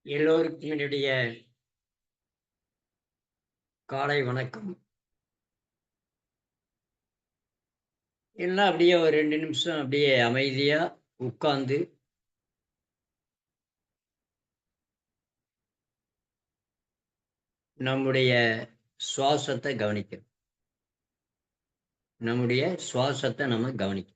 எல்லோருக்கும் என்னுடைய காலை வணக்கம். எல்லாம் அப்படியே ஒரு 2 நிமிஷம் அப்படியே அமைதியா உட்கார்ந்து, நம்முடைய சுவாசத்த கவனிக்கணும். நம்முடைய சுவாசத்த நம்ம கவனிக்கணும்.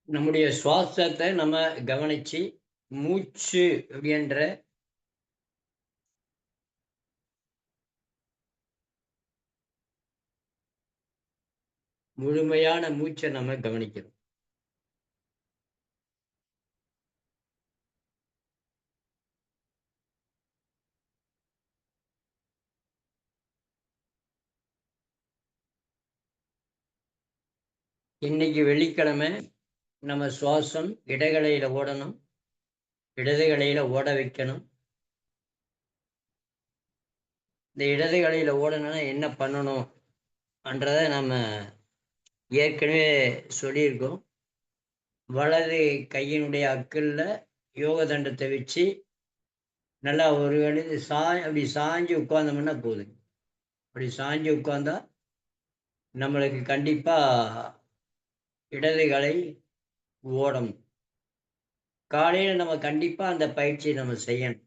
நம்முடைய சுவாசத்த நம்ம கவனிச்சு, மூச்சு அப்படின்ற முழுமையான மூச்ச நம்ம கவனிக்கணும். இன்னைக்கு வெள்ளிக்கிழமை, நம்ம சுவாசம் இடகலையில ஓடணும். இடது கலையில ஓட வைக்கணும். இந்த இடது கலையில ஓடணும்னா என்ன பண்ணணும்? என்றத நம்ம ஏற்கனவே சொல்லியிருக்கோம். வலது கையினுடைய அக்குள்ள யோக தண்டத்தை வச்சு நல்லா ஒரு வலது அப்படி சாஞ்சு உட்கார்ந்தோம்னா போதும். அப்படி சாஞ்சு உட்கார்ந்தா நம்மளுக்கு கண்டிப்பா இடது கலை ஓடும். காலையில நம்ம கண்டிப்பா அந்த பயிற்சியை நம்ம செய்யணும்.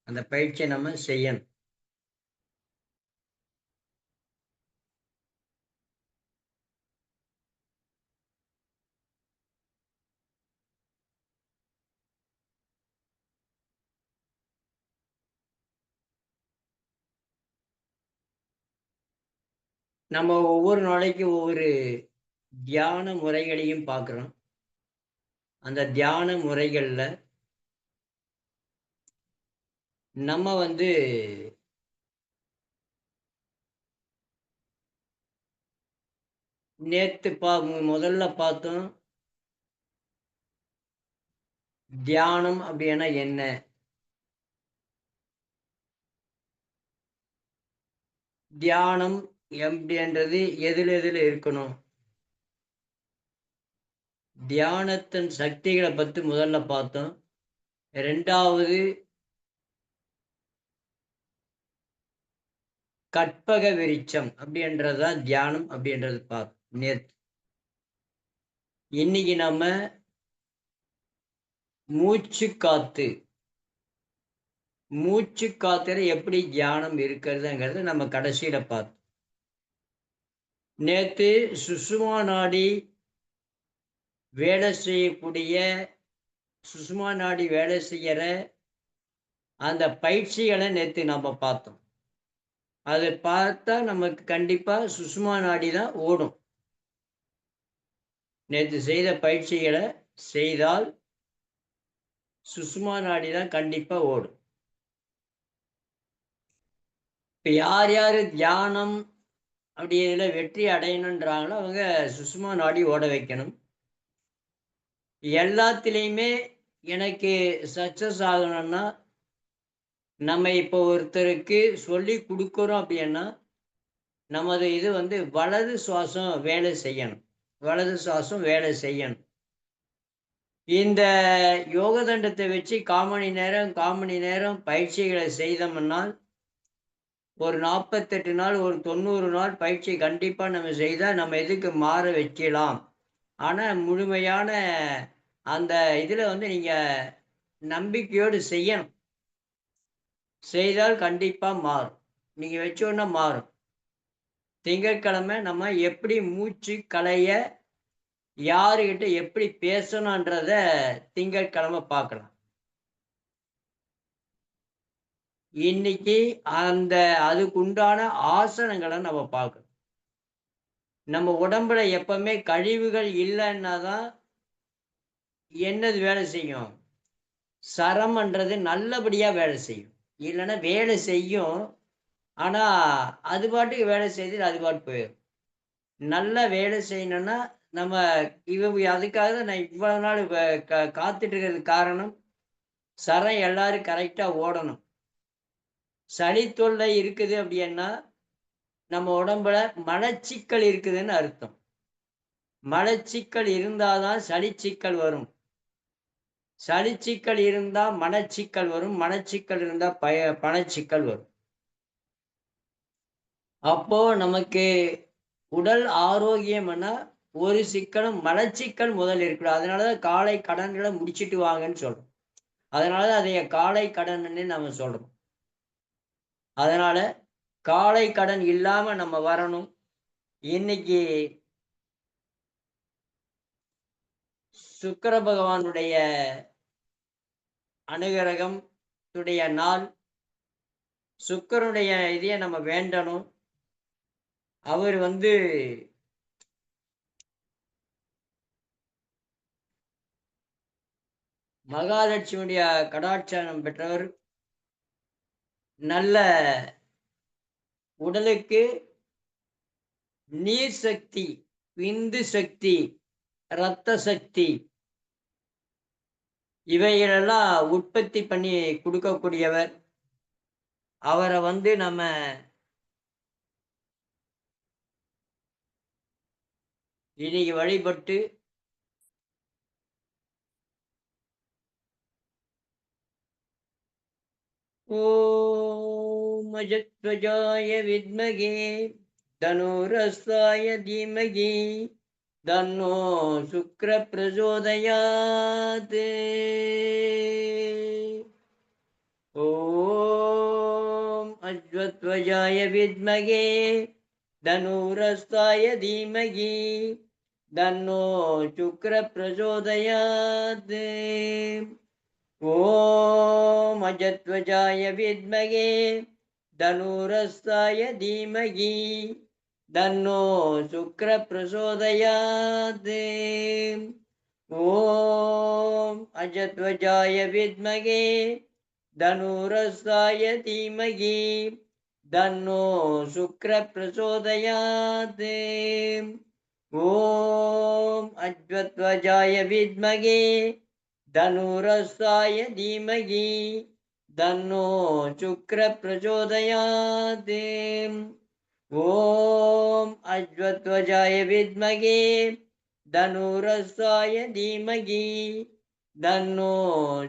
அந்த பயிற்சியை நம்ம செய்யணும். நம்ம ஒவ்வொரு நாளைக்கு ஒவ்வொரு தியான முறைகளையும் பார்க்கிறோம். அந்த தியான முறைகள்ல நம்ம வந்து நேத்து முதல்ல பார்த்தோம். தியானம் அப்படின்னா என்ன? தியானம் எப்படின்றது எதுல எதுல இருக்கணும்? தியானத்தின் சக்திகளை பத்தி முதல்ல பார்த்தோம். 2வது கற்பக விருட்சம் அப்படின்றதுதான் தியானம் அப்படின்றது நேத்து. இன்னைக்கு நம்ம மூச்சு காத்து மூச்சு காத்துல எப்படி தியானம் இருக்கிறதுங்கிறத நம்ம கடைசியில பார்த்தோம். நேத்து சுஷுமா நாடி வேலை செய்யக்கூடிய சுஷுமா நாடி வேலை செய்யற அந்த பயிற்சிகளை நேத்து நம்ம பார்த்தோம். அதை பார்த்தா நமக்கு கண்டிப்பா சுஷுமா நாடி தான் ஓடும். நேத்து செய்த பயிற்சிகளை செய்தால் சுஷுமா நாடி தான் கண்டிப்பா ஓடும். இப்ப யார் யாரு தியானம் அப்படி இதுல வெற்றி அடையணுன்றாங்களோ அவங்க சுஷுமா நாடி ஓட வைக்கணும். எல்லாத்திலையுமே எனக்கு சக்சஸ் ஆகணும்னா நம்ம இப்போ ஒருத்தருக்கு சொல்லி கொடுக்குறோம் அப்படின்னா நமது இது வந்து வலது சுவாசம் வேலை செய்யணும். வலது சுவாசம் வேலை செய்யணும். இந்த யோக தண்டத்தை வச்சு 1/4 மணி நேரம் பயிற்சிகளை செய்தோம்னால் ஒரு 48 நாள், ஒரு 90 நாள் பயிற்சி கண்டிப்பா நம்ம செய்தா நம்ம இதுக்கு மாற வைக்கலாம். ஆனா முழுமையான அந்த இதுல வந்து நீங்க நம்பிக்கையோடு செய்யணும். செய்தால் கண்டிப்பா மாறும். நீங்க வச்சோன்னா மாறும். திங்கட்கிழமை நம்ம எப்படி மூச்சு கலைய யாருகிட்ட எப்படி பேசணுன்றத திங்கட்கிழமை பார்க்கலாம். இன்னைக்கு அந்த அதுக்குண்டான ஆசனங்களை நம்ம பார்க்கணும். நம்ம உடம்புல எப்பவுமே கழிவுகள் இல்லைன்னா தான் என்னது வேலை செய்யும்? சரம்ன்றது நல்லபடியா வேலை செய்யும். இல்லைன்னா வேலை செய்யும். ஆனா அது பாட்டுக்கு வேலை செய்து அது பாட்டு போயிடும். நல்லா வேலை செய்யணும்னா நம்ம அதுக்காக தான் நான் இவ்வளவு நாள் காத்துட்டு இருக்கிறதுக்கு காரணம், சரம் எல்லாரும் கரெக்டா ஓடணும். சளி தொல்லை இருக்குது அப்படின்னா நம்ம உடம்புல மலச்சிக்கல் இருக்குதுன்னு அர்த்தம். மலச்சிக்கல் இருந்தாதான் சளிச்சிக்கல் வரும். சளிச்சிக்கல் இருந்தா மனச்சிக்கல் வரும். மனச்சிக்கல் இருந்தா பணச்சிக்கல் வரும். அப்போ நமக்கு உடல் ஆரோக்கியம்னா ஒரு சிக்கலும் மலச்சிக்கல் முதல் இருக்கணும். அதனாலதான் காலை கடன்களை முடிச்சிட்டு வாங்கன்னு சொல்றோம். அதனாலதான் அதைய காலை கடன்னு நம்ம சொல்றோம். அதனால காலை கடன் இல்லாம நம்ம வரணும். இன்னைக்கு சுக்கிர பகவானுடைய அனுகிரகம் உடைய நாள். சுக்கிரனுடைய இதைய நம்ம வேண்டணும். அவர் மகாலட்சுமியுடைய கடாட்சம் பெற்றவர். நல்ல உடலுக்கு நீர் சக்தி, விந்து சக்தி, இரத்த சக்தி இவைகளெல்லாம் உற்பத்தி பண்ணி கொடுக்கக்கூடியவர். அவரை நம்ம இன்னைக்கு வழிபட்டு ஓம் அஜத்வஜாய வித்மகே தனுரஸ்தாய தீமகி தன்னோ சுக்ர பிரச்சோதயாத். ஓம் அஜ்வத்வஜாய வித்மகே தனுரஸ்தாய தீமகி தன்னோ சுக்ர பிரச்சோதயாத். ஓம் அஜத்வஜாய வித்மகே தனுரஸ்தாய தீமகி தன்னோ சுக்ர பிரச்சோதயாத். ஓம் அஜத்வஜாய வித்மகே தனுரஸ்தாய தீமகி தன்னோ சுக்ர பிரச்சோதயாத். ஓம் அஜத்வஜாய வித்மகே தனுரஸ்தாய தீமகி தன்னோ சுக்ர பிரச்சோதயாத். ஓம் அஜ்வத்வஜாய வித்மகே தனுரஸ்தாய தீமகி தன்னோ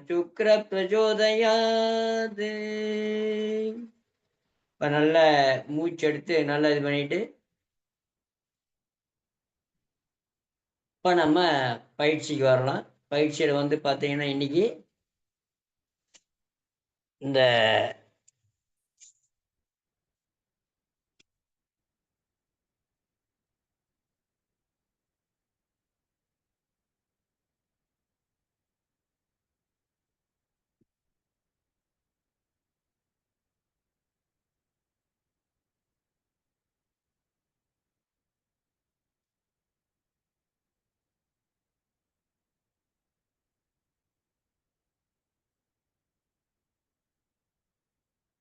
சுக்ர பிரச்சோதயாத். இப்ப நல்ல மூச்செடுத்து நல்லா இது பண்ணிட்டு இப்ப நம்ம பயிற்சிக்கு வரலாம். பயிற்சியில பார்த்தீங்கன்னா இன்னைக்கு இந்த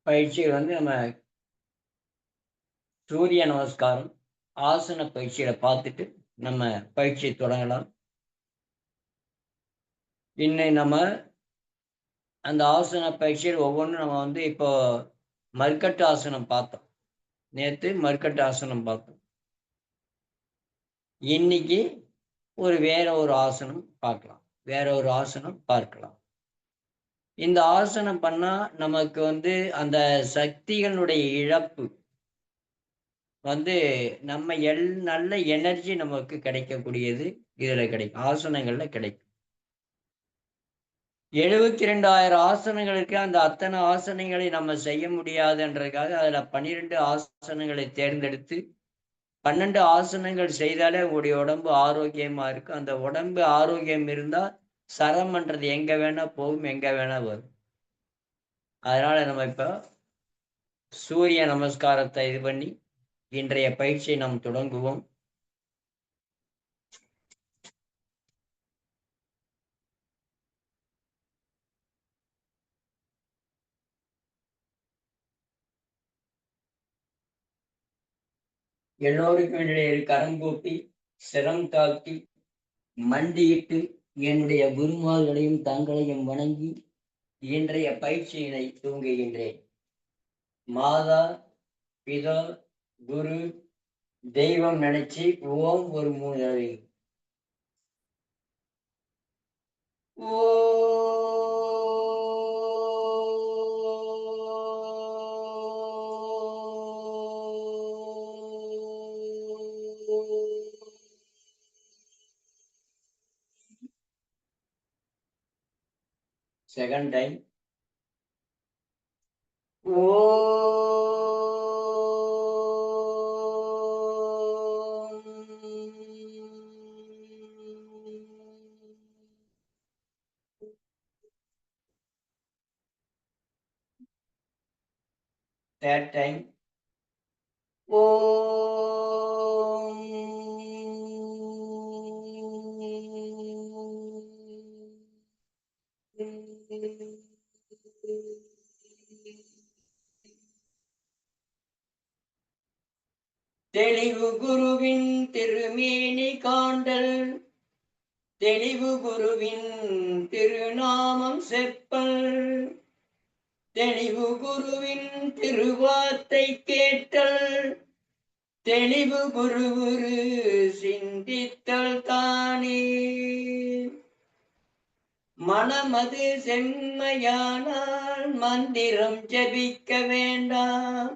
பயிற்சிகள் நம்ம சூரிய நமஸ்காரம் ஆசன பயிற்சிகளை பார்த்துட்டு நம்ம பயிற்சியை தொடங்கலாம். இன்னும் நம்ம அந்த ஆசன பயிற்சியில் ஒவ்வொன்றும் நம்ம இப்போ மர்கட்டு ஆசனம் பார்த்தோம். நேற்று மர்கட்டு ஆசனம் பார்த்தோம். இன்னைக்கு வேற ஒரு ஆசனம் பார்க்கலாம். வேற ஒரு ஆசனம் பார்க்கலாம். இந்த ஆசனம் பண்ணா நமக்கு அந்த சக்திகளுடைய இழப்பு நம்ம நல்ல எனர்ஜி நமக்கு கிடைக்கக்கூடியது இதுல கிடைக்கும். ஆசனங்கள்ல கிடைக்கும். 72,000 ஆசனங்களுக்கு அந்த அத்தனை ஆசனங்களை நம்ம செய்ய முடியாதுன்றதுக்காக அதுல 12 ஆசனங்களை தேர்ந்தெடுத்து 12 ஆசனங்கள் செய்தாலே உங்களுடைய உடம்பு ஆரோக்கியமா இருக்கு. அந்த உடம்பு ஆரோக்கியம் இருந்தா சரம்ன்றது எங்க வேணா போகும், எங்க வேணா வரும். அதனால நம்ம இப்ப சூரிய நமஸ்காரத்தை இது பண்ணி இன்றைய பயிற்சியை நாம் தொடங்குவோம். எல்லோருக்கும் என்னுடைய கரங்கூப்பி சிரம் தாழ்த்தி மண்டியிட்டு என்னுடைய குருமார்களையும் தங்களையும் வணங்கி இன்றைய பயிற்சியினை தூங்குகின்றேன். மாதா, பிதா, குரு, தெய்வம் நினைச்சு ஓம் ஒரு 3 தடவை. Second time. Third time. தெளிவு குருவின் திருமேனி காண்டல், தெளிவு குருவின் திருநாமம் செப்பல், தெளிவு குருவின் திருவார்த்தை கேட்டல், தெளிவு குரு சிந்தித்தல் தானே. மனமது செம்மையானால் மந்திரம் ஜபிக்க வேண்டாம்,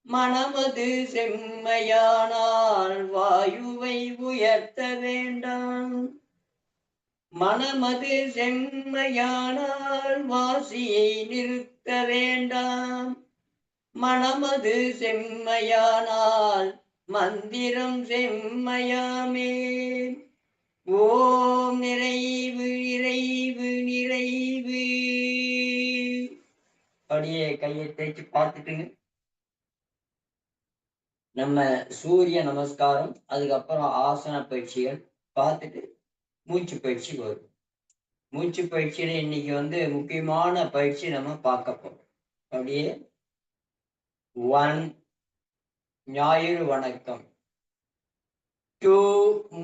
மனமது செம்மையானால் வாயுவை உயர்த்த வேண்டாம், மனமது செம்மையானால் வாசியை நிறுத்த வேண்டாம், மனமது செம்மையானால் மந்திரம் செம்மையாமே. ஓம் நிறைவு நிறைவு நிறைவு. அப்படியே கையை தேய்ச்சி பார்த்துட்டுங்க. நம்ம சூரிய நமஸ்காரம், அதுக்கப்புறம் ஆசன பயிற்சிகள் பார்த்துட்டு மூச்சு பயிற்சி வரும். மூச்சு பயிற்சியில இன்னைக்கு முக்கியமான பயிற்சி நம்ம பார்க்க போறோம். அப்படியே 1 ஞாயிறு வணக்கம். 2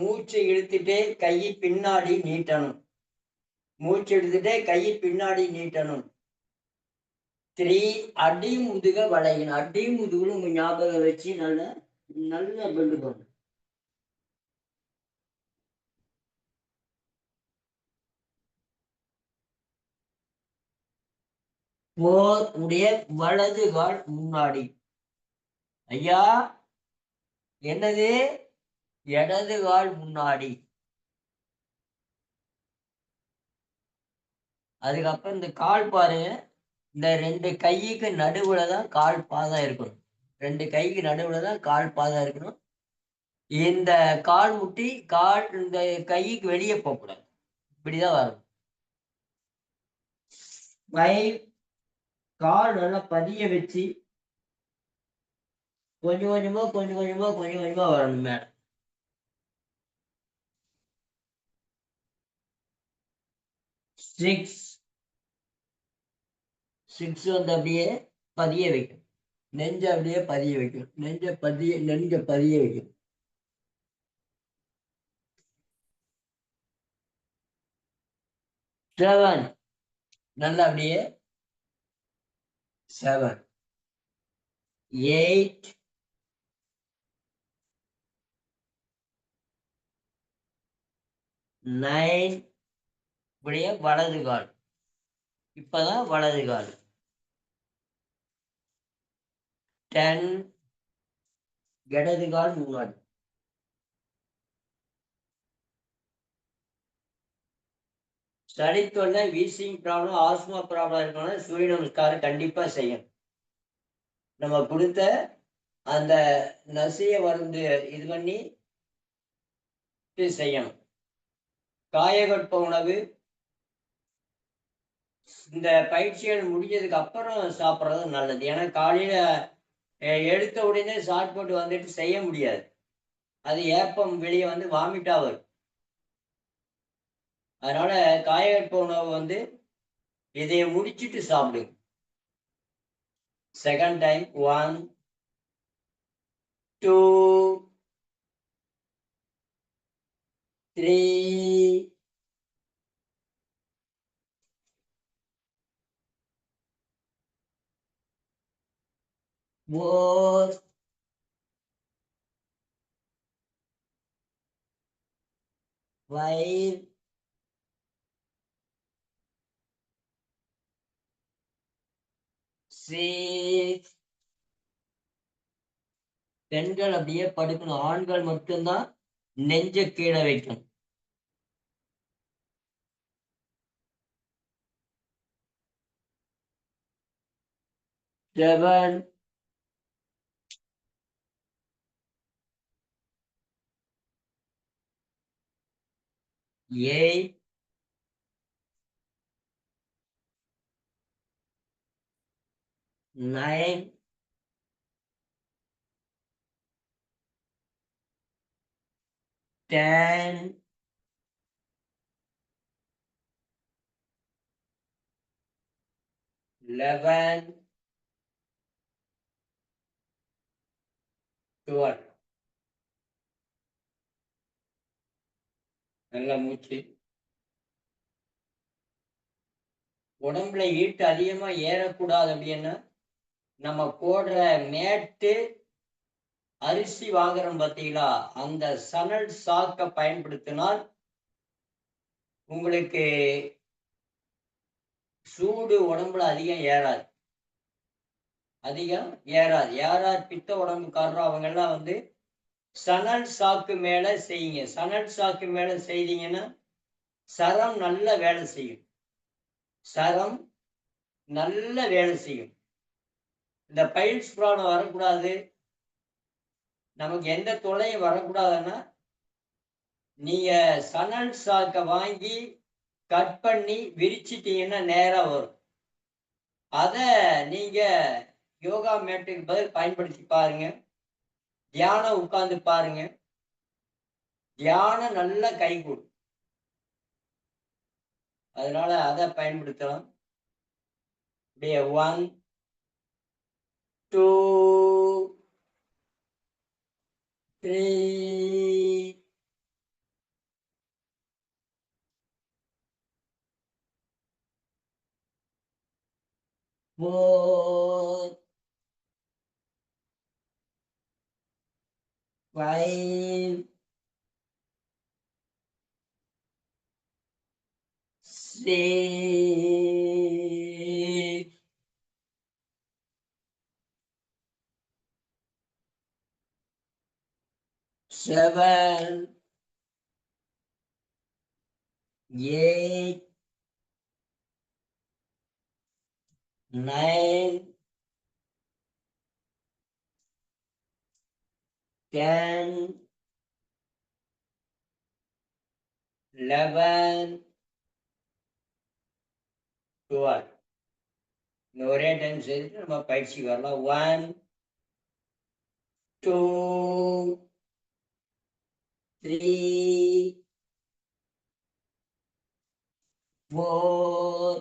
மூச்சு இழுத்துட்டே கையை பின்னாடி நீட்டணும். மூச்சு எடுத்துட்டே கையை பின்னாடி நீட்டணும். 3 அடி முதுக வளையணும். அடி முதுகுல உங்க ஞாபகம் வச்சு நல்லா பெண்டு பண்ணணும். 4 உடைய வலது கால் முன்னாடி. ஐயா என்னது? இடது கால் முன்னாடி. அதுக்கப்புறம் இந்த கால் பாருங்க, இந்த 2 கைக்கு நடுவுல தான் கால் பாதம் இருக்கணும். 2 கைக்கு நடுவுல தான் கால் பாதம் இருக்கணும். இந்த கால் முட்டி இந்த கைக்கு வெளியே போகக்கூடாது. இப்படிதான் வரும். 5 கால் நல்லா பதிய வச்சு கொஞ்சம் கொஞ்சமா வரணும் மேல. 6 அப்படியே பதிய வைக்கும். நெஞ்ச அப்படியே பதிய வைக்கும். நெஞ்ச பதிய வைக்கும். 7 நல்லா அப்படியே 7 8 9 இப்படியே வலது கால். இப்பதான் வலது கால். 10 இடது கால் முன்னாடி. ஸ்டடி தொல்லை, வீசிங் ப்ராப்ளம், ஆஸ்மா ப்ராப்ளம் இருக்கணும். சூரிய நமஸ்காரம் கண்டிப்பா செய்யணும். நம்ம கொடுத்த அந்த நசிய வந்து இது பண்ணி செய்யணும். காயகற்ப உணவு இந்த பயிற்சிகள் முடிஞ்சதுக்கு அப்புறம் சாப்பிட்றது நல்லது. ஏன்னா காலையில எடுத்த உடனே ஷார்ட் போட்டு வந்துட்டு செய்ய முடியாது. அது ஏப்பம் வெளியே வந்து வாமிட்டா வரும். அதனால காயகற்ப உணவு வந்து இதைய முடிச்சிட்டு சாப்பிடுங்க. Second time 1, 2, 3, 4, 5, 6. பெண்கள் அப்படியே படுக்கணும். ஆண்கள் மட்டும்தான் நெஞ்ச கீழே வைக்கணும். 7, 8, 9, 10, 11, 12. நல்ல மூச்சு. உடம்புல ஈட்டு அதிகமா ஏறக்கூடாது அப்படின்னா, நம்ம போடுற மேட்டு, அரிசி வாங்குறோம் பார்த்தீங்களா? அந்த சணல் சாக்க பயன்படுத்தினால், உங்களுக்கு சூடு உடம்புல அதிகம் ஏறாது. அதிகம் ஏறாது. யார் யார் பித்த உடம்புக்காரரோ அவங்கெல்லாம் வந்து சணல் சாக்கு மேல செய்யுங்க. சணல் சாக்கு மேல செய்தீங்கன்னா, சரம் நல்ல வேலை செய்யும். சரம் நல்ல வேலை செய்யும். இந்த பைல்ஸ் ப்ராப்ளம் வரக்கூடாது, நமக்கு எந்த தொல்லையும் வரக்கூடாதுன்னா, நீங்க சணல் சாக்க வாங்கி கட் பண்ணி விரிச்சிட்டீங்கன்னா நேரா வரும். அத நீங்க யோகா மேட்டுக்கு பதில் பயன்படுத்தி பாருங்க. தியானம் உட்கார்ந்து பாருங்க. தியானம் நல்லா கைகூடும். அதனால அத பயன்படுத்தலாம். அப்படியே 1, 2, 3, 4, 5, 6, 7, 8, 9, 10, 11, 12. இந்த ஒரே டைம் செய்துட்டு நம்ம பயிற்சிக்கு வரலாம். 1, 2, 3, 4,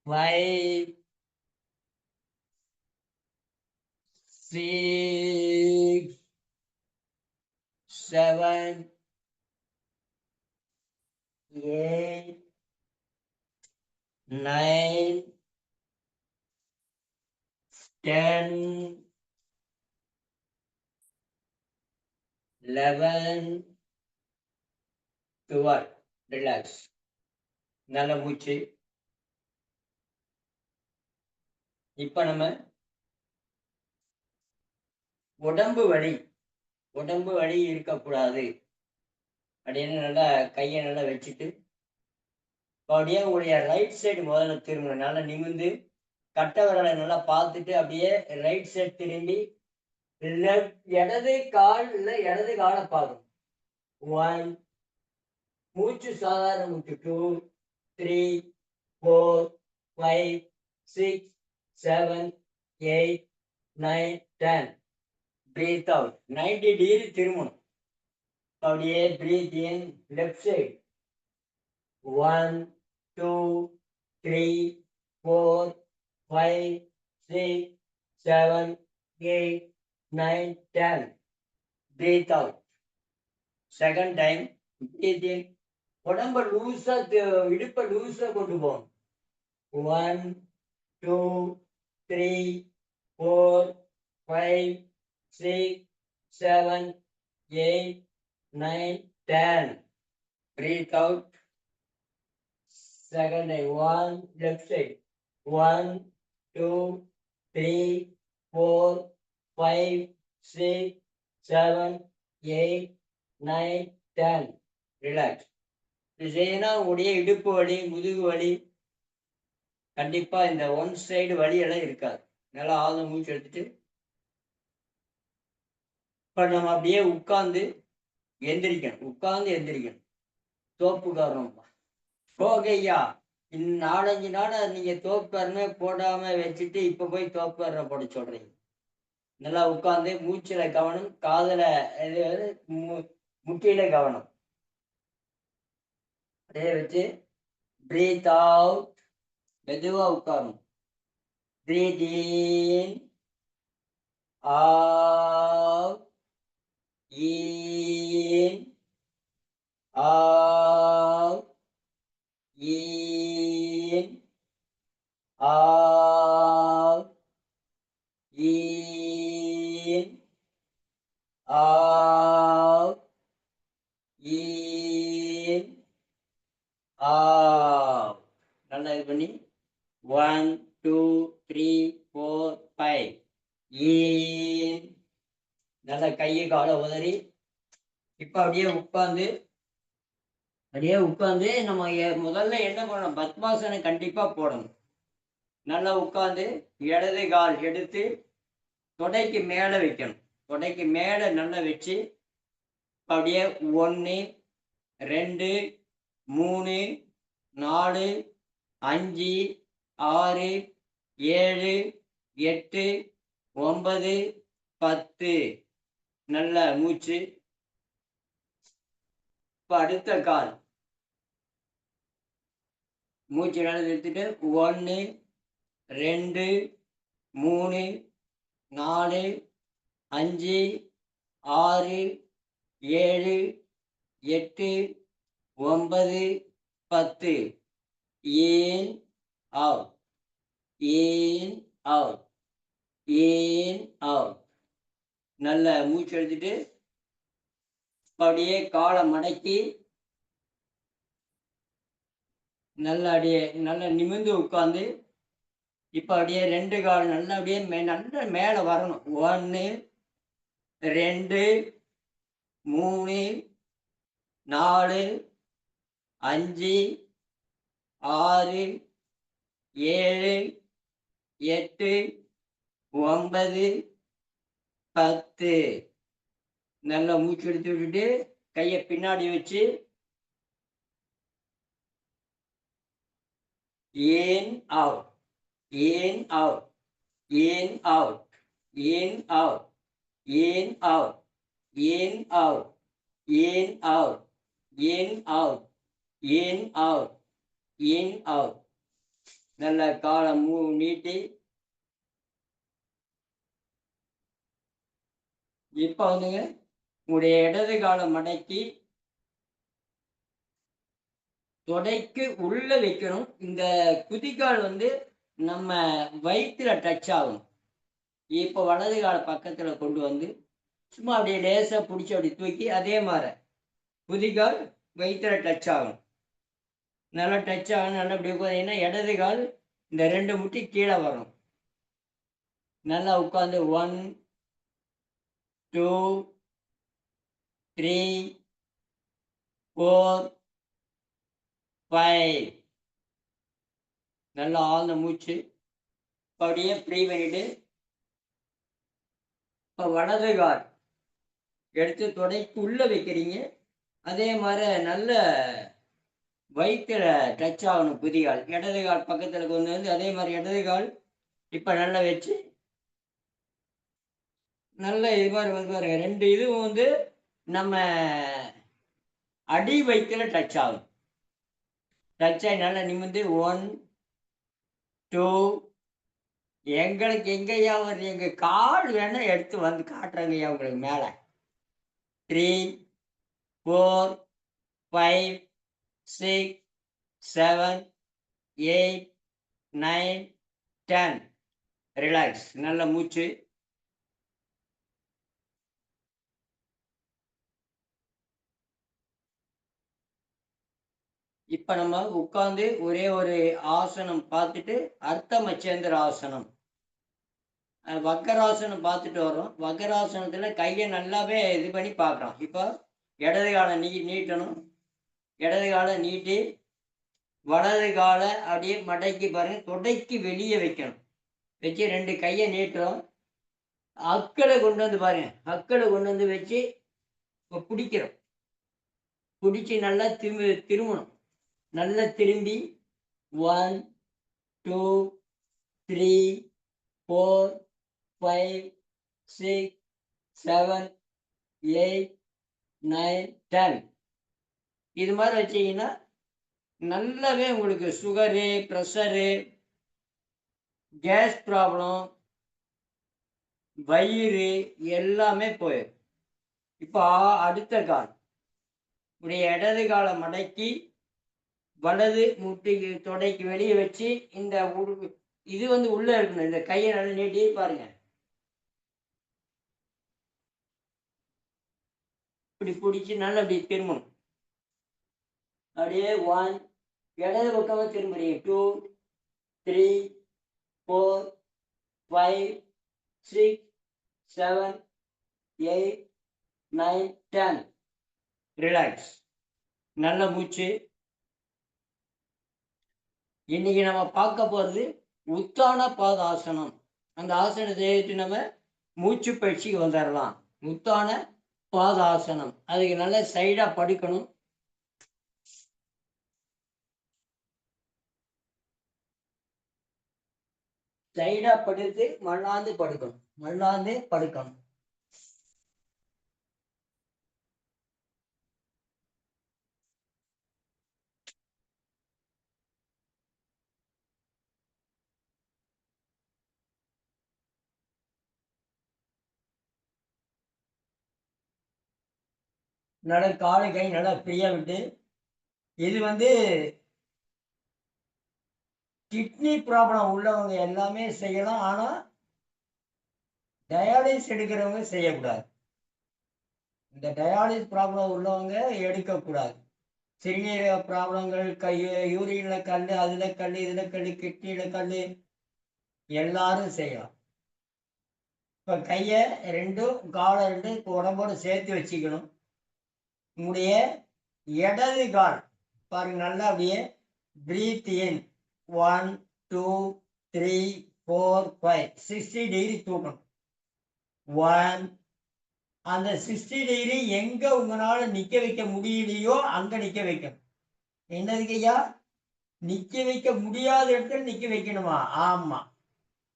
5, 6, 7, 8, 9, 10, 11, 12. ரிலாக்ஸ். நல்ல மூச்சு. இப்ப நம்ம உடம்பு வலி உடம்பு வலி இருக்கக்கூடாது அப்படின்னு நல்லா கையை நல்லா வச்சுட்டு, அப்படியே உங்களுடைய ரைட் சைடு முதல்ல திரும்பணும். நல்லா நிமிர்ந்து கட்டை விரலை நல்லா பார்த்துட்டு அப்படியே ரைட் சைட் திரும்பி இடது கால் இல்லை இடது காலை பார்க்கணும். 1, மூச்சு சாதாரண மூச்சு. 2, 3, 4, 5, 6, 7, 8, 9, 10. Breathe out. 90 degree திரும்பணும். அப்படியே breathe in left side. 1, 2, 3, 4, 5, 6, 7, 8, 9, 10. Breathe out. Second time, breathe in. உடம்ப லூஸா, இடுப்பை லூஸா கொண்டு போகணும். 1, 2, 3, 4, 5, 6, 7, 8, 9, 10. Breathe out. Second time. 1, left side. 1, 2, 3, 4, 5, 6, 7, 8, 9, 10. Relax. இது செய்யணும். உங்களுடைய இடுப்பு வலி, முதுகு வலி, கண்டிப்பா இந்த ஒன் சைடு வலி எல்லாம் இருக்காது. நல்லா ஆழ்ந்த மூச்சு எடுத்துட்டு இப்ப நம்ம அப்படியே உட்கார்ந்து எந்திரிக்கணும். உட்கார்ந்து எந்திரிக்கணும். தோப்புக்காரணும் போகையா. 4-5 நாள் நீங்க தோப்புக்காரனே போடாம வச்சுட்டு இப்ப போய் தோப்புக்காரனை போட சொல்றீங்க. நல்லா உட்கார்ந்து மூச்சுல கவனம், காதுல முட்டியில கவனம். அதே வச்சு பிரீத் அவுட். மெதுவா உட்காரணும். Breathe in, out, in, out, in, out, in, out, in, out. நல்லா இது பண்ணி 1, 2, 3, 4, 5. in. நல்லா கையை காலை உதறி இப்ப அப்படியே உட்கார்ந்து நம்ம முதல்ல என்ன பண்ணணும், பத்மாசனம் கண்டிப்பா போடணும். நல்லா உட்கார்ந்து இடது கால் எடுத்து தொடைக்கு மேல வைக்கணும். தொடைக்கு மேல நல்லா வச்சு அப்படியே 1, 2, 3, 4, 5, 6, 7, 8, 9, 10. நல்ல மூச்சு. இப்ப அடுத்த கால் மூச்சு நல்லா எடுத்துட்டு 1, 2, 3, 4, 5, 6, 7, 8, 9, 10. in, out, in, out, in, out. நல்ல மூச்சு எடுத்துட்டு அப்படியே காலை மடக்கி நல்லா நிமிர்ந்து உட்கார்ந்து இப்ப அப்படியே 2 கால் நல்லா அப்படியே நல்ல மேல வரணும். 1, 2, 3, 4, 5, 6, 7, 8, 9, 10. நல்லா மூச்சு எடுத்து விட்டுட்டு கையை பின்னாடி வச்சு in, out, in, out, in, out, in, out, in, out, in, out, in, out, in, out, in, out, in, out. நல்ல காலை நீட்டி இப்ப வந்துங்க உங்களுடைய இடது காலை மடக்கி தொடைக்கு உள்ள வைக்கணும். இந்த குதிகால் நம்ம வயிற்றுல டச் ஆகும். இப்ப வலது கால பக்கத்துல கொண்டு வந்து சும்மா அப்படியே லேசா பிடிச்சி அப்படி தூக்கி அதே மாதிரி குதிகால் வயிற்றுல டச் ஆகும். நல்லா டச் ஆகணும். நல்லா இப்படி உட்காந்தீங்கன்னா இடது கால் இந்த 2 முட்டி கீழே வரும். நல்லா உட்காந்து 1, 2, 3, 4, 5. நல்லா ஆழ்ந்த மூச்சு. அப்படியே ஃப்ரீ பண்ணிட்டு இப்போ வலது கால் எடுத்து தொடைக்கு உள்ள வைக்கிறீங்க. அதே மாதிரி நல்ல வயிற்றுல டச் ஆகணும் குதிகால். இடது கால் பக்கத்தில் கொண்டு வந்து அதே மாதிரி இடது கால் இப்போ நல்லா வச்சு நல்ல இது மாதிரி வந்து பாருங்க. 2 இதுவும் வந்து நம்ம அடி வயிற்றுல டச் ஆகும். டச் ஆகி நல்லா நிமிர்ந்து 1, 2 எங்களுக்கு எங்கய்யா வருது? எங்க கால் வேணா எடுத்து வந்து காட்டுறேங்கய்யா உங்களுக்கு மேலே. 3, 4, 5, 6, 7, 8, 9, 10. ரிலாக்ஸ். நல்ல மூச்சு. இப்ப நம்ம உட்கார்ந்து ஒரே ஒரு ஆசனம் பார்த்துட்டு அர்த்த மச்சேந்திர ஆசனம், வக்கராசனம் பார்த்துட்டு வர்றோம். வக்கராசனத்துல கையை நல்லாவே இது பண்ணி பார்க்குறோம். இப்போ இடது காலை நீட்டணும். இடது காலை நீட்டி வலது காலை அப்படியே மடக்கி பாருங்க. தொடைக்கு வெளியே வைக்கணும். வச்சு 2 கையை நீட்டுறோம். அக்களை கொண்டு வந்து பாருங்க. அக்களை கொண்டு வந்து வச்சு இப்போ பிடிக்கிறோம். பிடிச்சி நல்லா திரும்பணும். நல்லா திரும்பி 1, 2, 3, 4, 5, 6, 7, 8, 9, 10. இது மாதிரி வச்சீங்கன்னா நல்லாவே உங்களுக்கு சுகரு, ப்ரெஷரு, கேஸ் ப்ராப்ளம், வயிறு எல்லாமே போயிடும். இப்போ அடுத்த கால் உடைய இடது காலை மடக்கி வலது முட்டிக்கு தொடைக்கு வெளியே வச்சு இந்த இது வந்து உள்ள இருக்கணும். இந்த கையை நல்லா நீட்டி பாருங்க. இப்படி பிடிச்சி நல்லா அப்படி திரும்பணும். அப்படியே 1, இடது பக்கமா திரும்புறீங்க. 2, 3, 4, 5, 6, 7, 8, 9, 10. ரிலாக்ஸ். நல்ல மூச்சு. இன்னைக்கு நம்ம பார்க்க போறது உத்தான பாதாசனம். அந்த ஆசனத்தை ஏற்றி நம்ம மூச்சு பயிற்சிக்கு வந்துடலாம். உத்தான பாதாசனம். அதுக்கு நல்ல சைடா படுக்கணும். சைடா படுத்து மல்லாந்து படுக்கணும். மல்லாந்து படுக்கணும். நல்லா காலை கை நல்லா ஃப்ரீயா விட்டு, இது வந்து கிட்னி ப்ராப்ளம் உள்ளவங்க எல்லாமே செய்யலாம். ஆனா டயாலிசிஸ் எடுக்கிறவங்க செய்யக்கூடாது. இந்த டயாலிசிஸ் ப்ராப்ளம் உள்ளவங்க எடுக்கக்கூடாது. சிறுநீரக ப்ராப்ளங்கள், யூரின்ல கல், அதுல கல், இதுல கல், கிட்னியில கல், எல்லாரும் செய்யலாம். இப்ப கையை 2ம் காலை 2 உடம்போடு சேர்த்து வச்சுக்கணும். உங்களுடைய இடது கால் பாருங்க. நல்லா அப்படியே பிரீத் இன் 1, 2, 3, 4, 5 60 டிகிரி தூக்கணும். 1. அந்த 60 டிகிரி எங்க உங்களால நிக்க வைக்க முடியலையோ அங்க நிக்க வைக்கணும். என்னதுக்கு ஐயா? நிக்க வைக்க முடியாத இடத்துல நிக்க வைக்கணுமா? ஆமா.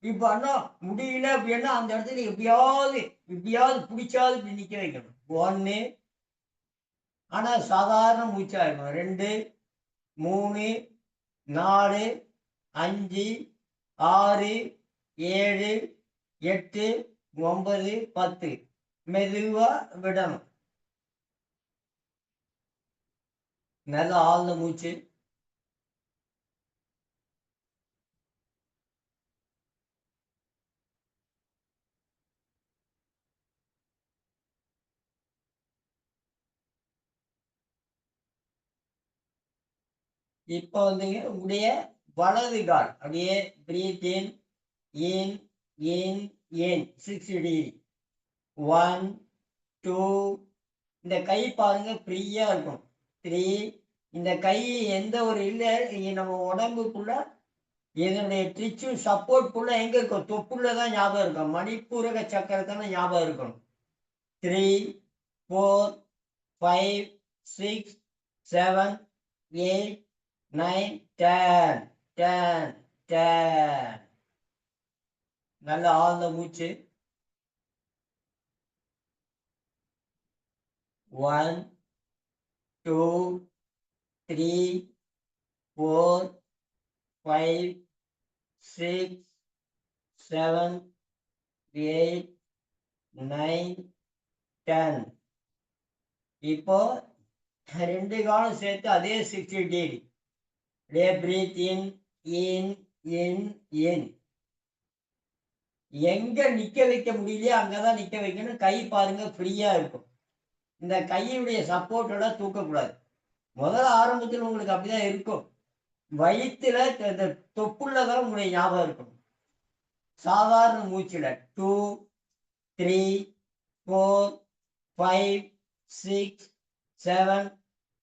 இப்ப அண்ணா முடியல அப்படின்னா அந்த இடத்துல எப்படியாவது பிடிச்சாது இப்படி நிக்க வைக்கணும். 1. ஆனா சாதாரண மூச்சா இருக்கணும். 2, 3, 4, 5, 6, 7, 8, 9, 10. மெதுவா விடணும். நல்ல ஆழ்ந்த மூச்சு. இப்போ வந்துங்க உங்களுடைய வலது கால் அப்படியே பிரீத் இன் இன் இன் இன் 60 டிகிரி. 1, 2. இந்த கை பாருங்க ஃப்ரீயா இருக்கும். 3. இந்த கை எந்த ஒரு இல்லை நம்ம உடம்புக்குள்ள இதனுடைய ட்ரிச்சு சப்போர்ட் புள்ள எங்க இருக்கும்? தொப்புள்ள தான் ஞாபகம் இருக்கும். மணிப்பூரக சக்கரத்தான ஞாபகம் இருக்கணும். 3, 4, 5, 6, 7, 8, 9, 10, 10, 10. நல்ல ஆழ்ந்த மூச்சு. 1, 2, 3, 4, 5, 6, 7, 8, 9, 10. இப்போ 2 காலம் சேர்த்து அதே 60 டிகிரி. அப்படியே பிரீத் இன் இன் இன் இன். எங்க நிக்க வைக்க முடியலையோ அங்கதான் நிக்க வைக்கணும். கை பாருங்க ஃப்ரீயா இருக்கும். இந்த கையுடைய சப்போர்ட்டோட தூக்கக்கூடாது. முதல்ல ஆரம்பத்தில் உங்களுக்கு அப்படிதான் இருக்கும். வயிற்றுல இந்த தொப்புள்ளதான் உங்களுடைய ஞாபகம் இருக்கும். சாதாரண மூச்சுல 2, 3, 4, 5, 6, 7,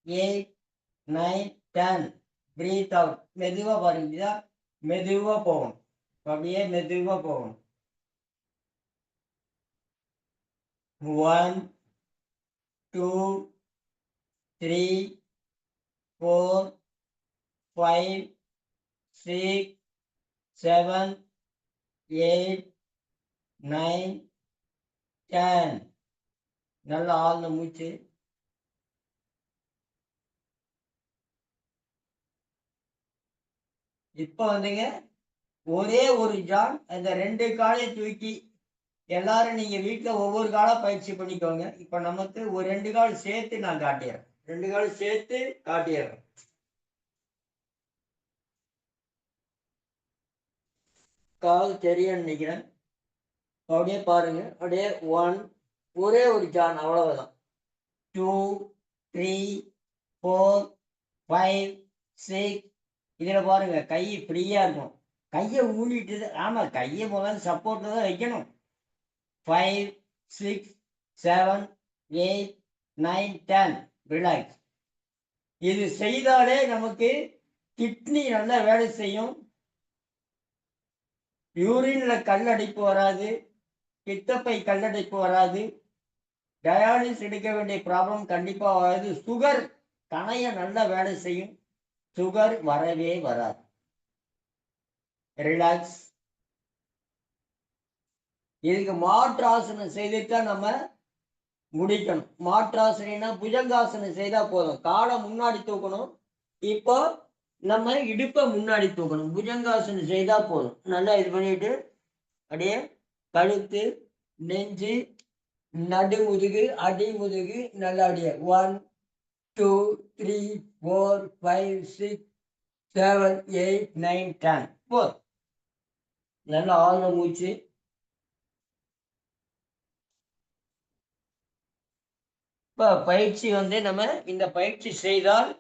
8, 9, 10. Breath out. மெதுவா பாருங்க. மெதுவா போகணும். அப்படியே மெதுவா போகணும். 1, 2, 3, 4, 5, 6, 7, 8, 9, 10. நல்ல ஆழ்ந்த மூச்சு. இப்ப வந்துங்க ஒரே ஒரு ஜான் அந்த 2 காலையும் தூக்கி எல்லாரும் நீங்க வீட்டுல ஒவ்வொரு காலா பயிற்சி பண்ணிக்கோங்க. இப்ப நமக்கு ஒரு 2 கால் சேர்த்து நான் காட்டிடுறேன். 2 கால் சேர்த்து காட்டிடுறேன். கால் தெரியும் நினைக்கிறேன். அப்படியே பாருங்க. அப்படியே 1, ஒரே ஒரு ஜான், அவ்வளவுதான். 2, 3, 4, 5, 6. இதுல பாருங்க கை ஃப்ரீயா இருக்கும். கையை ஊனிட்டு, ஆமா கையை முதல்ல சப்போர்ட்ல தான் வைக்கணும். 5, 6, 7, 8, 9, 10. ரிலாக்ஸ். இது செய்தாலே நமக்கு கிட்னி நல்லா வேலை செய்யும். யூரின்ல கல்லடைப்பு வராது. பித்தப்பை கல்லடைப்பு வராது. டயாலிசிஸ் எடுக்க வேண்டிய ப்ராப்ளம் கண்டிப்பா வராது. சுகர் கணைய நல்லா வேலை செய்யும். சுகர் வரவே வராது. ரிலாக்ஸ். இதுக்கு மாற்று ஆசனம் செய்துட்டா நம்ம முடிக்கணும். மாற்றாசனா புஜங்காசனம் செய்தா போதும். காலை முன்னாடி தூக்கணும். இப்போ நம்ம இடுப்பை முன்னாடி தூக்கணும். புஜங்காசனம் செய்தா போதும். நல்லா இது பண்ணிட்டு அப்படியே கழுத்து, நெஞ்சு, நடுமுதுகு, அடிமுதுகு நல்லா அப்படியே 1, 2, 3, 4, 5, 6, 7, 8, 9, 10. போதும். நல்லா ஆழ்ந்த மூச்சு. இப்போ பயிற்சி நம்ம இந்த பயிற்சி செய்தால்,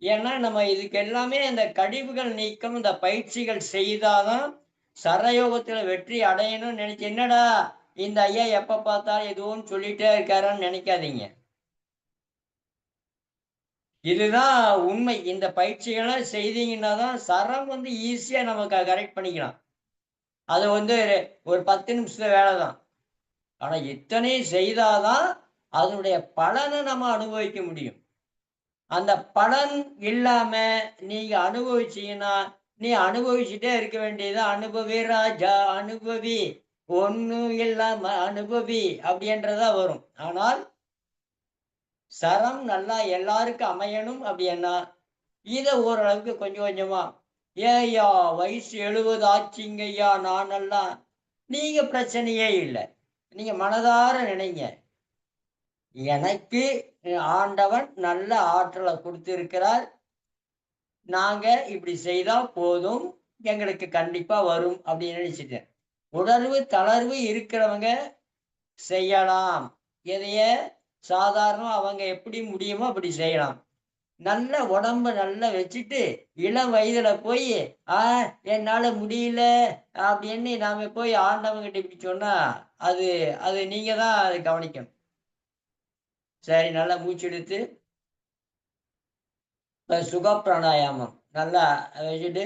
ஏன்னா நம்ம இதுக்கு எல்லாமே இந்த கழிவுகள் நீக்கம் இந்த பயிற்சிகள் செய்தாதான் சரயோகத்துல வெற்றி அடையணும்னு நினைச்சு, என்னடா இந்த ஐயா எப்ப பார்த்தாலும் எதுவும் சொல்லிட்டே இருக்காரான்னு நினைக்காதீங்க. இதுதான் உண்மை. இந்த பயிற்சிகளை செய்தீங்கன்னா தான் சரம் ஈஸியா நமக்கு கரெக்ட் பண்ணிக்கலாம். அது ஒரு 10 நிமிஷத்துல வேலை தான். ஆனா இத்தனையும் செய்தாதான் அதனுடைய பலனை நம்ம அனுபவிக்க முடியும். அந்த பலன் இல்லாம நீங்க அனுபவிச்சீங்கன்னா, நீ அனுபவிச்சுட்டே இருக்க வேண்டியது. அனுபவி ராஜா அனுபவி, ஒண்ணும் இல்லாம அனுபவி அப்படின்றதா வரும். ஆனால் சரம் நல்லா எல்லாருக்கும் அமையணும் அப்படின்னா இத ஓரளவுக்கு கொஞ்சம் கொஞ்சமா, ஏய்யா வயசு 70 ஆச்சுங்கய்யா நானெல்லாம், நீங்க பிரச்சனையே இல்லை. நீங்க மனதார நினைங்க, எனக்கு ஆண்டவன் நல்ல ஆற்றலை கொடுத்திருக்கிறார். நாங்க இப்படி செய்தா போதும், எங்களுக்கு கண்டிப்பா வரும் அப்படின்னு நினைச்சிட்டேன். உணர்வு தளர்வு இருக்கிறவங்க செய்யலாம். எதைய சாதாரண அவங்க எப்படி முடியுமோ அப்படி செய்யலாம். நல்ல உடம்ப நல்லா வச்சுட்டு இளம் வயதுல போய் என்னால முடியல அப்படின்னு நாம போய் ஆண்டவங்கிட்ட இப்படி சொன்னா அது அது நீங்க தான் அதை கவனிக்கணும். சரி, நல்லா மூச்சு எடுத்து சுக பிராணாயாமம் நல்லா வச்சுட்டு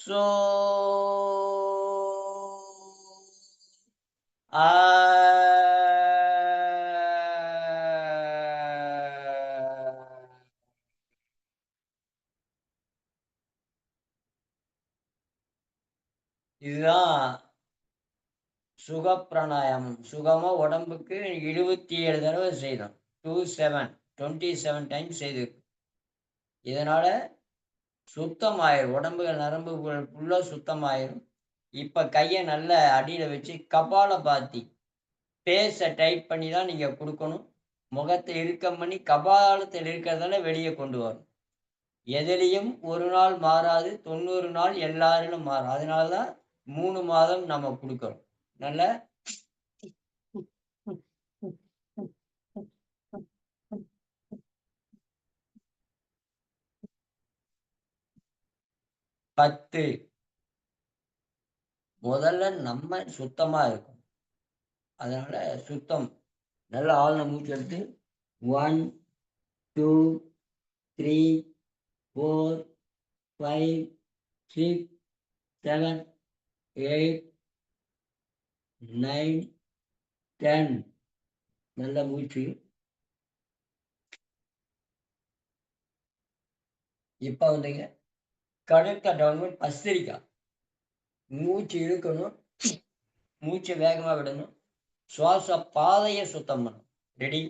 சோ ஆ இதுதான் சுக பிராணாயாமம். சுகமா உடம்புக்கு 27 தடவை செய்யணும். 27 டைம்ஸ் செய்து. இதனால சுத்தமாயிரும். உடம்புகள் நரம்புகள் ஃபுல்லா சுத்தமாயிரும். இப்ப கைய நல்ல அடியில வச்சு கபாலபாதி ஃபேஸ டைட் பண்ணி தான் நீங்க குடுக்கணும். முகத்த இறுக்கம் பண்ணி கபாலத்தில் இருக்கிறதெல்லாம் வெளிய கொண்டு வரணும். எதிலயும் ஒரு நாள் மாறாது. 90 நாள் எல்லாரிலும் மாறும். அதனால தான் 3 மாதம் நம்ம குடுக்குறோம். நல்ல 10 முதல்ல நம்ம சுத்தமா இருக்கணும். அதனால சுத்தம். நல்லா ஆழ்ந்த மூச்சு எடுத்து 1, 2, 3, 4, 5, 6, 7, 8, 9, 10 நல்ல மூச்சு. இப்ப வந்துங்க கழுத்த டவுன் பண்ணி பஸ்திரிக்கா. மூச்சு இழுக்கணும். மூச்ச வேகமா விடணும். சுவாச பாதைய சுத்தம் பண்ணணும். ரெடி?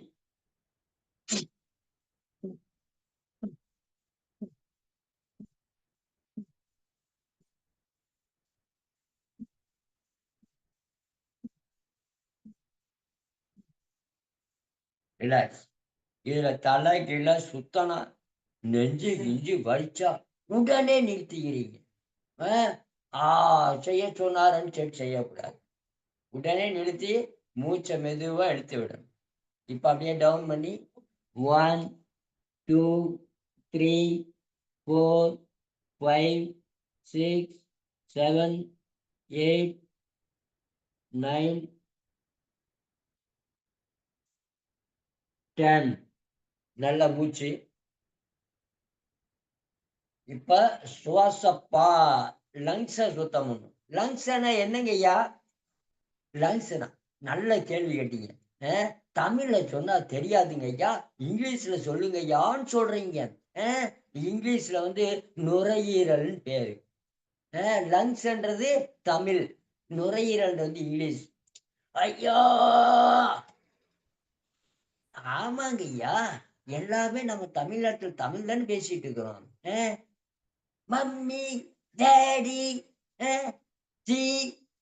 ரிலாக்ஸ். இதுல தலை கீழ சுத்தனா, நெஞ்சு கிஞ்சு வலிச்சா உடனே நிறுத்திக்கிறீங்க. ஆ, ஆ செய்ய சொன்னாருன்னு செய்யக்கூடாது. உடனே நிறுத்தி மூச்ச மெதுவா இழுத்து விடணும். இப்ப அப்படியே டவுன் பண்ணி 1, 2, 3, 4, 5, 6, 7, 8, 9, 10 நல்ல மூச்சு. இப்ப சுவாசப்பா லங்ஸ சுத்தம் பண்ணணும். லங்ஸ்னா என்னங்கய்யா? லங்ஸ்னா நல்ல கேள்வி கேட்டீங்க. அ தமிழ்ல சொன்னா தெரியாதுங்கய்யா. இங்கிலீஷ்ல சொல்லுங்கய்யான்னு சொல்றீங்க. அ இங்கிலீஷ்ல வந்து நுரையீரல்ன்னு பேரு. லங்ஸ்ன்றது தமிழ். நுரையீரல் வந்து இங்கிலீஷ். ஐயா! ஆமாங்கய்யா. எல்லாமே நம்ம தமிழ்நாட்டில் தமிழ் தானே பேசிட்டு இருக்கிறோம். அ மம்மி, டாடி, அ டீ,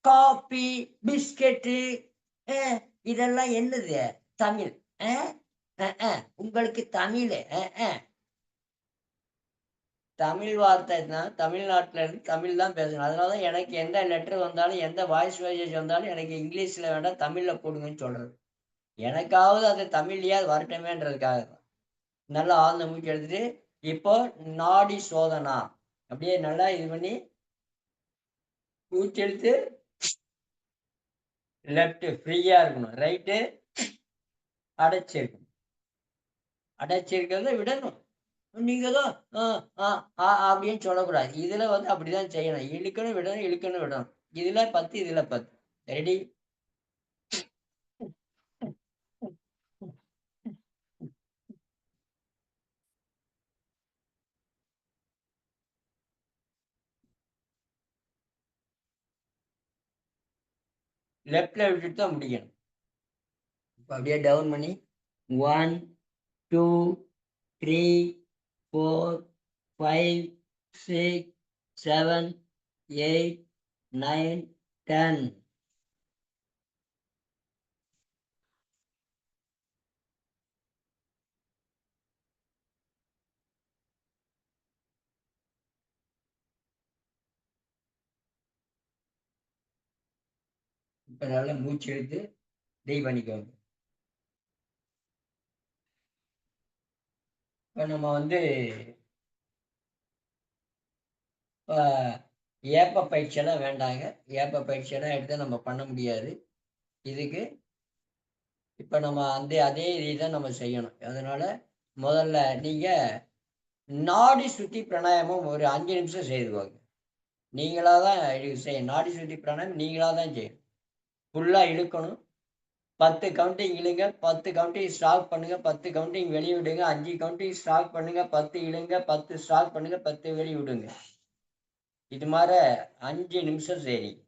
காபி, பிஸ்கட்டு அ இதெல்லாம் என்னது? தமிழ். அ உங்களுக்கு தமிழு. தமிழ் வார்த்தை தான் தமிழ்நாட்டுல இருந்து தமிழ் தான் பேசணும். அதனால தான் எனக்கு எந்த லெட்டர் வந்தாலும், எந்த வாய்ஸ் மெசேஜ் வந்தாலும் எனக்கு இங்கிலீஷ்ல வேண்டாம், தமிழ்ல போடுங்கன்னு சொல்றது. எனக்காவது அது தமிழ்லயாவது வரட்டுமேன்றதுக்காக தான். நல்லா ஆழ்ந்த மூச்சு எடுத்துட்டு, இப்போ நாடி சோதனா. அப்படியே நல்லா இது பண்ணி மூச்சு எடுத்து லெஃப்ட் ஃப்ரீயா இருக்கணும். ரைட்டு அடைச்சிருக்கணும். அடைச்சிருக்கிறத விடணும். நீங்க தான் அ, அ, அப்படின்னு சொல்லக்கூடாது. இதுல வந்து அப்படிதான் செய்யணும். இழுக்கணும், விடணும், இழுக்கணும், விடணும். இதுல 10, இதுல 10. ரெடி? லெஃப்ட்ல விட்டுட்டு தான் முடிக்கணும். இப்ப அப்படியே டவுன் பண்ணி 1, 2, 3, 4, 5, 6, 7, 8, 9, 10 இப்ப நல்லா மூச்சு இழுத்து டீப் பண்ணிக்கோங்க. இப்ப நம்ம வந்து இப்ப ஏப்ப பயிற்சியெல்லாம் வேண்டாங்க. ஏப்ப பயிற்சியெல்லாம் எடுத்து நம்ம பண்ண முடியாது. இதுக்கு இப்ப நம்ம அதே இத நம்ம செய்யணும். அதனால முதல்ல நீங்க நாடி சுத்தி பிராணாயாமம் ஒரு 5 நிமிஷம் செய்துக்கோங்க. நீங்களா தான் இது செய்யணும். நாடி சுத்தி பிராணாயாமம் நீங்களா தான் செய்யணும். ஃபுல்லா இழுக்கணும். 10 கவுண்டிங் இழுங்க, 10 கவுண்டிங் ஸ்டாப் பண்ணுங்க, 10 கவுண்டிங் வெளிய விடுங்க, 5 கவுண்டிங் ஸ்டாப் பண்ணுங்க, 10 இழுங்க, 10 ஸ்டாப் பண்ணுங்க, 10 வெளிய விடுங்க. இது மார 5 நிமிஷம் செய்றீங்க.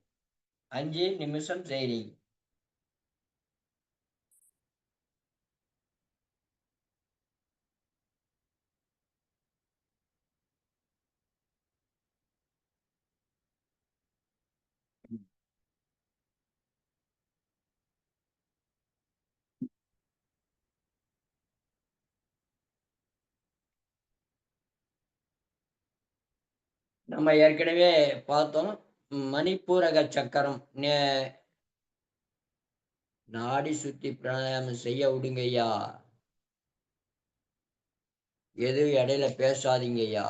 5 நிமிஷம் செய்றீங்க. நம்ம ஏற்கனவே பார்த்தோம். மணிப்பூரக சக்கரம். நாடி சுத்தி பிராணாயாமம் செய்ய விடுங்கய்யா. எதுவும் இடையில பேசாதீங்கய்யா.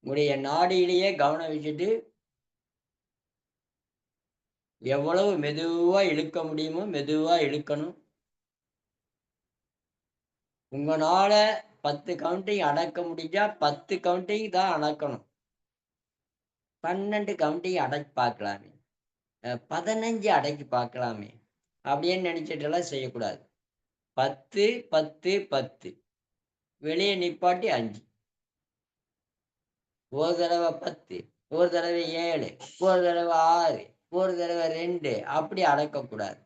உங்களுடைய நாடியிலேயே கவனம் வச்சுட்டு, எவ்வளவு மெதுவா இழுக்க முடியுமோ மெதுவா இழுக்கணும். உங்கனால 10 கவுண்டிங் அடக்க முடிஞ்சா 10 கவுண்டிங் தான் அடக்கணும். 12 கவுண்டிங் அடக்கி பார்க்கலாமே. 15 அடக்கி பார்க்கலாமே. அப்படின்னு நினைச்சிட்டுலாம் செய்யக்கூடாது. 10, 10, 10. வெளிய நிப்பாட்டி 5. ஒரு தடவ 10, ஒரு தடவை 7, ஒரு தடவ 6, ஒரு தடவ 2 அப்படி அடக்கக்கூடாது.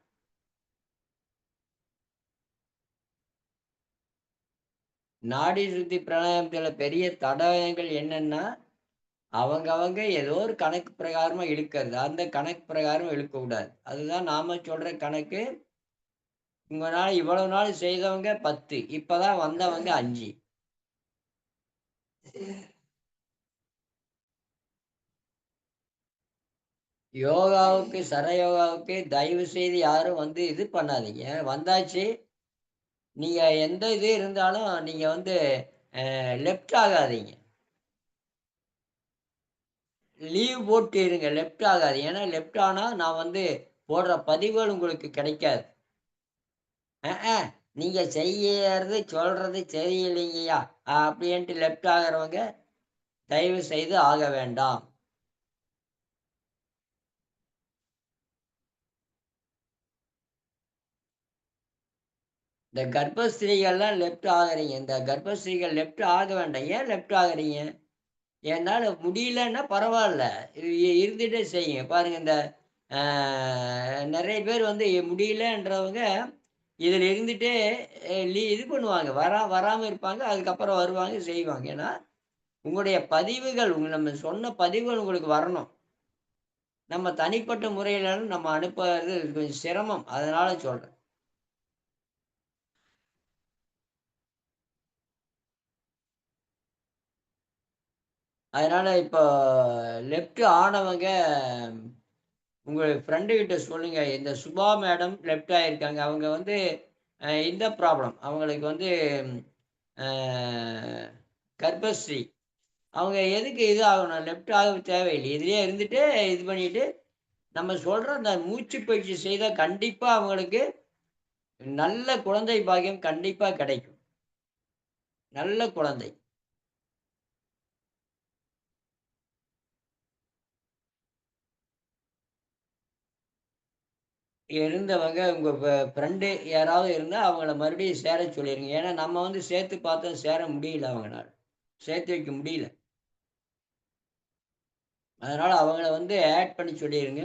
நாடி சுத்தி பிராணாயாமத்தில பெரிய தடயங்கள் என்னன்னா, அவங்க ஏதோ ஒரு கணக்கு பிரகாரமா இழுக்கிறது. அந்த கணக்கு பிரகாரம் இழுக்கக்கூடாது. அதுதான் நாம சொல்ற கணக்கு. உங்கனால இவ்வளவு நாள் செய்தவங்க 10, இப்பதான் வந்தவங்க 5. யோகாவுக்கு, சரயோகாவுக்கு தயவு செய்து யாரும் வந்து இது பண்ணாதீங்க. வந்தாச்சு, நீங்க எந்த இது இருந்தாலும் நீங்க வந்து லெஃப்ட் ஆகாதீங்க. லீவ் போட்டு இருங்க. லெஃப்ட் ஆகாதீங்க. ஏன்னா லெஃப்ட் ஆனா நான் வந்து போடுற பதிவுகள் உங்களுக்கு கிடைக்காது. அ நீங்க செய்யறது, சொல்றது சரியில்லைங்கய்யா! அப்படின்ட்டு லெஃப்ட் ஆகுறவங்க தயவு செய்து ஆக வேண்டாம். இந்த கர்ப்பஸ்திரீகள்லாம் லெஃப்ட் ஆகுறீங்க. இந்த கர்ப்பஸ்திரீகள் லெஃப்ட் ஆக வேண்டாம். ஏன் லெஃப்ட் ஆகுறீங்க? என்னால முடியலன்னா பரவால்ல. இருந்துட்டே செய்யுங்க. பாருங்க இந்த அ நெறைய பேர் வந்து முடியலன்றவங்க, இதில இருந்துட்டே இது பண்ணுவாங்க. வராம இருப்பாங்க. அதுக்கப்புறம் வருவாங்க, செய்வாங்க. ஏன்னா, உங்களுடைய பதிவுகள் நம்ம சொன்ன பதிவுகள் உங்களுக்கு வரணும். நம்ம தனிப்பட்ட முறையில நம்ம அனுப்புறது கொஞ்சம் சிரமம். அதனால சொல்றேன். அதனால இப்போ லெஃப்ட் ஆனவங்க உங்க ஃப்ரெண்டு கிட்ட சொல்லுங்க. இந்த சுபா மேடம் லெஃப்ட் ஆயிருக்காங்க. அவங்க வந்து இந்த ப்ராப்ளம். அவங்களுக்கு வந்து அ கர்ப்பஸ்ரீ. அவங்க எதுக்கு இது ஆகணும்? லெஃப்ட் ஆக தேவையில்லை. இதுலயே இருந்துட்டு இது பண்ணிட்டு, நம்ம சொல்ற அந்த மூச்சு பயிற்சி செய்தா கண்டிப்பா அவங்களுக்கு நல்ல குழந்தை பாக்கியம் கண்டிப்பா கிடைக்கும். நல்ல குழந்தை. இருந்தவங்க உங்க ஃப்ரெண்டு யாராவது இருந்தா அவங்கள மறுபடியும் சேர சொல்லிருங்க. ஏன்னா நம்ம வந்து சேர்த்து பார்த்தோம் சேர முடியல அவங்கனால. சேர்த்து வைக்க முடியல. அதனால அவங்கள வந்து ஆட் பண்ணி சொல்லிருங்க.